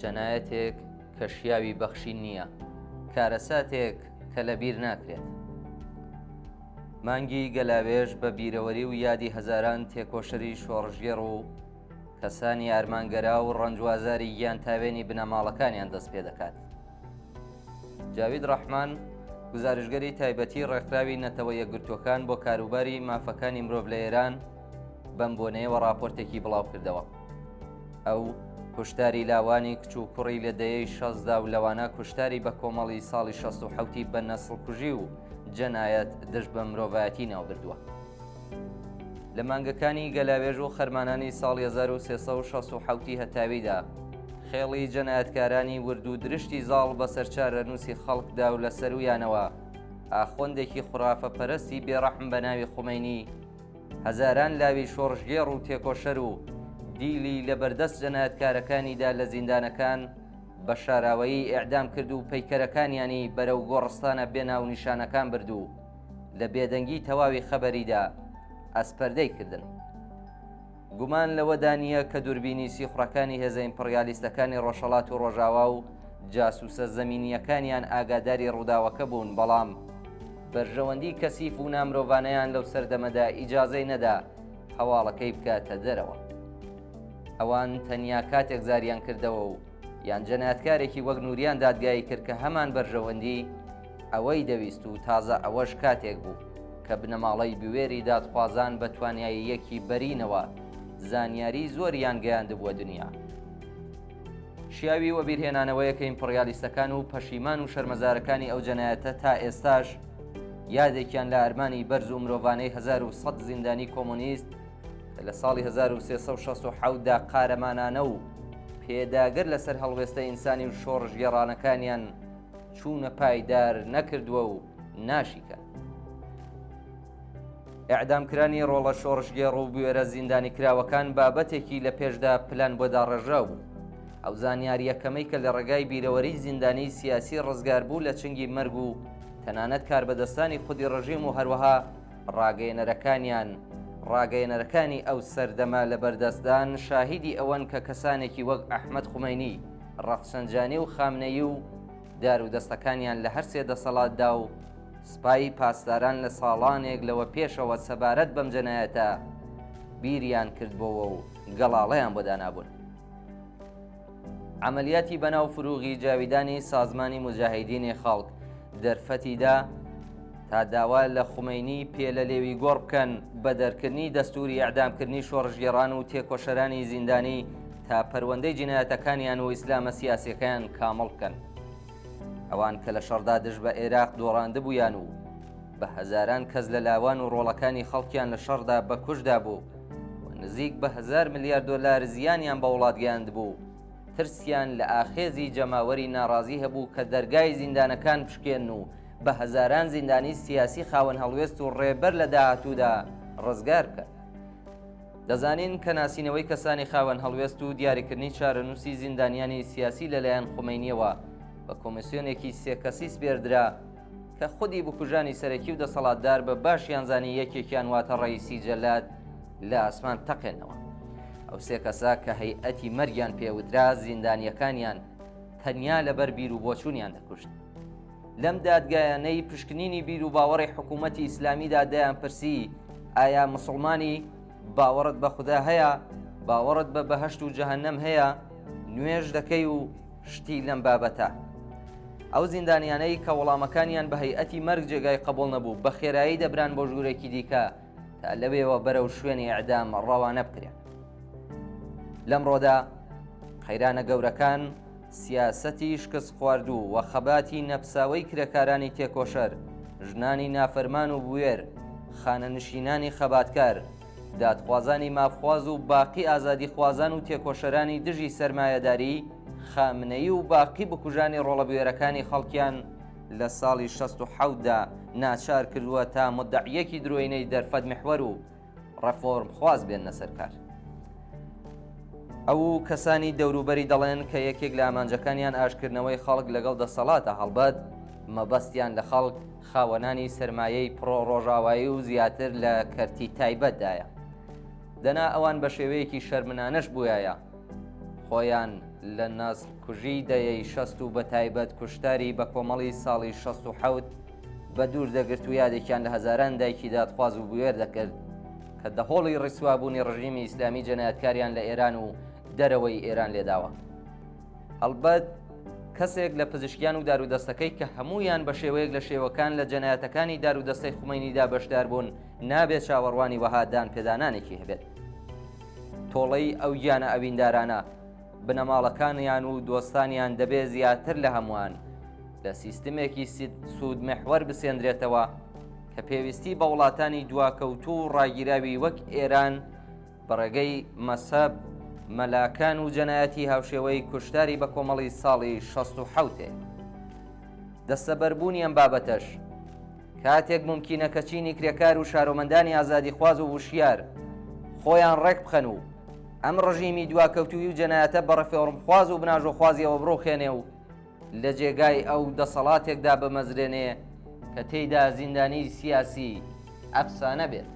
جەنایەتێک کە شیاوی بەخشین نییە، کارەساتێک کە لەبیر ناکرێت. مانگی گەلاوێژ بە بیرەوەری و یادی هەزاران تێکۆشەری شۆڕژگێڕ و کەسانی ئارمانگەرا و ڕەنجوازاری گیان تاوێنی بنەماڵەکانیان دەست پێ دەکات. جاوید ڕەحمان گزارشگەری تایبەتی ڕێکخراوی نەتەوە یەکگرتوەکان بۆ کاروباری مافەکانی مرۆڤ لە ئێران بەم بۆنەیەوە راپۆرتێکی بڵاو کردەوە. ئەو کوشتاری لاوانی کچ و کوڕی لە دەیەی 16 و لەوانە کوشتاری بە کۆمەڵی ساڵی 67 بە نەسڵکوژی و جەنایەت دژ بە مرۆڤایەتی ناو بردووە. لە مانگەکانی گەلاوێژ و خەرمانانی ساڵی 1367 هەتاویدا خێڵی جەنایەتکارانی ورد و درشتی زاڵ بەسەر چارەنووسی خەڵکدا و لە سەرویانەوە ئاخۆندێکی خوڕافە پەرستی بێڕەحم بە ناوی خومەینی هەزاران لاوی شۆڕژگێڕ و تێکۆشەر و دیلی لە بەردەست جەنایەتکارەکانیدا لە زیندانەکان بە شاراوەیی ئیعدام کرد و پەیکەرەکانیانی بەرەو گۆڕستانە بێناو نیشانەکان برد و لە بێدەنگی تەواوی خەبەریدا ئەسپەردەی کردن. گومان لەوەدا نییە کە دووربینی سیخڕەکانی هێزە ئیمپریالیستەکانی ڕۆژهەڵات و ڕۆژاوا و جاسوسە زەمینیەکانیان ئاگاداری ڕووداوەکە بوون، بەڵام بەرژەوەندی کەسیف و نامرۆڤانەیان لەو سەردەمەدا ئیجازەی نەدا هەواڵەکەی بکاتە دەرەوە. ئەوان تەنیا کاتێک زاریان کردەوە و یان جەنایەتکارێکی وەک نووریان دادگایی کرد کە هەمان بەرژەوەندی ئەوەی دەویست و تازە ئەوەش کاتێک بوو کە بنەماڵەی بوێری دادخوازان بە تواناییەکی بەرینەوە زانیاری زۆریان گەیاندبووە دنیا. شیاوی وەبیرهێنانەوەیەکە ئیمپریالیستەکان و پەشیمان و شەرمەزارەکانی ئەو جەنایەتە تا ئێستاش یادێکیان لە ئەرمانی بەرز و مرۆڤانەی 1100 زیندانی کۆمۆنیست لە ساڵی 1367دا قارەمانانە و پێداگر لەسەر هەڵوێستە ئینسانی و شۆڕژگێڕانەکانیان چوونە پایدار نەکردووە و ناشیکە. ئیعدامکرانی ڕۆڵە شۆڕژگێڕ و بوێرە زیندانی کراوەکان بابەتێکی لە پێشدا پلان بۆ داڕێژرا بوو. ئەو زانیاری یەکەمەی کە لە ڕێگای بیرەوەری زیندانی سیاسی ڕزگار بوو لە چنگی مەرگ و تەنانەت کاربەدەستانی خودی ڕژیم و هەروەها ڕاگەیەنەرەکانی ئەو سەردەما لە بەردەستدان شاهیدی ئەوەن کە کەسانێکی وەک ئەحمەد خومەینی، ڕەفسەنجانی و خامنەیی و دارودەستەکانیان لە هەر سێ دەسەڵاتدا و سپایی پاسداران لە ساڵانێک لەوە پێشەوە سەبارەت بەم جەنایەتە بیریان کردبەوە و گەڵاڵەیان بۆ دانابوون. عملیاتی بەناو فروغی جاویدانی سازمانی مجاهیدینی خەڵک دەرفەتیدا تا داوا لە خومەینی پێ لە لێوی گۆڕ بکەن بە دەرکردنی دەستوری ئەعدامکردنی شۆڕژگێڕان و تێکۆشەرانی زیندانی تا پەروەندەی جینایەتەکانیان و ئیسلامە سیاسیەکەیان کامەڵ بکەن. ئەوان کە لە شەڕدا دژ بە عێراق دۆڕاندبوویان و بە هەزاران کەس لە لاوان و ڕۆڵەکانی خەڵکیان لە شەڕدا بە کوشدا بوو و نزیک بە 1000 ملیار دۆلار زیانیان بە وڵات گەیاند بوو. ترسیان لە ئاخێزی جەماوەری ناڕازی هەبوو کە دەرگای زیندانەکان پشکێن و بە هەزاران زیندانی سیاسی خاوەن هەڵوێست و ڕێبەر لە داهاتوودا ڕزگار بکە. دەزانین کە ناسینەوەی کەسانی خاوەن هەڵوێست و دیاریکردنی چارەنووسی زیندانیانی سیاسی لەلایەن خومەینیەوە بە کۆمیسیۆنێکی سێکەسی سپێردرا کە خودی بکوژانی سەرەکی و دەسەڵاتدار بە باشیان زانی یەکێکیان واتە ڕەیسی جەلاد لە ئاسمان تەقێنەوە. ئەو سێ کەسا کە هەیئەتی مەرگیان پێوترا زیندانیەکانیان تەنیا لەبەر بیر و بۆچوونیان دەکوشت. لەم دادگایانەی پشکنینی بیر و باوەڕی حکوومەتی ئیسلامیدا دەیان پرسی ئایا مسڵمانی باوەڕت بە خوددا هەیە، باوەڕت بە بەهەشت و جەهەنەم هەیە، نوێژ دەکەی و شتی لەم بابەتە. ئەو زیندانیانەی کە وەڵامەکانیان بە هەیئەتی مەرگ جێگای قبوڵ نەبوو بە خێرایی دەبران بۆ ژوورێکی دیکە تا لەوێەوە بەرەو شوێنی ئیعدام ڕەوانە بکرێن. لەمڕۆدا قەیرانە گەورەکان سیاسەتی شکست خواردوو و خەباتی نەپساوەی کرێکارانی تێکۆشەر، ژنانی نافەرمان و بوێر، خانەنشینانی خەباتکار، دادخوازانی مافخواز و باقی ئازادی خوازان و تێکۆشەرانی دژی سەرمایەداری، خامنەیی و باقی بکوژانی ڕۆڵەبوێرەکانی خەڵکیان لە ساڵی 67دا ناچار کردووە تا مدعیەکی درۆینەی دەرفەت محوەر و ڕەفۆرم خواز بێنە سەرکار. ئەو کەسانی دەوروبەری دەڵێن کە یەکێک لە ئامانجەکانیان ئاشکردنەوەی خەڵک لەگەڵ دەسەڵاتە هەڵبەت مەبەستیان لە خەڵک خاوەنانی سەرمایەی پڕۆ ڕۆژاوایی و زیاتر لە کەرتی تایبەتدایە. دەنا ئەوان بە شێوەیەکی شەرمنانەش بووایە خۆیان لە ناسکوژی دەیەی 60 و بە تایبەت کوشتاری بە کۆمەڵی ساڵی 67 بە دوور دەگرت و یادێکیان لە هەزاران دایکی دادخواز و بوێر دەکرد کە دەهۆڵی ڕیسوابوونی ڕژیمی ئیسلامی جەنایەتکاریان لە ئێران و دەرەوەی ئێران لێداوە. هەڵبەت کەسێک لە پزیشکیان و دارودەستەکەی کە هەمویان بە شێوەیەک لە شێوەکان لە جەنایەتەکانی دارودەستەی خومینیدا بەشدار بوون نابێت چاوەڕوانی وەهادان پێدانانێکی هەبێت. تۆڵەی ئەو گیانە ئەویندارانە بنەماڵەکانیان و دۆستانیان دەبێت زیاتر لە هەمووان لە سیستمێکی سوود محور بسێندرێتەوە کە پێویستی بە وڵاتانی دواکەوتو و ڕاگیراوی وەک ئێران بەڕێگەی مەسەب مەلاکان و جەنایەتی هاوشێوەی کوشتاری بە کۆمەڵی ساڵی 67 دەستەبەربوونی ئەم بابەتەش کاتێک ممکینە کە چینی کرێکار و شارۆمەندانی ئازادی خواز و وشیار خۆیان ڕێک بخەن و ئەم ڕژیمی دواکەوتوی و جەنایەتە بە ڕەفێڕمخواز و بناژۆخوازیەوە بڕۆخێنێ و لە جێگای ئەو دەسەڵاتێکدا بمەزرێنێ کە تێیدا زیندانی سیاسی ئەفسانە بێت.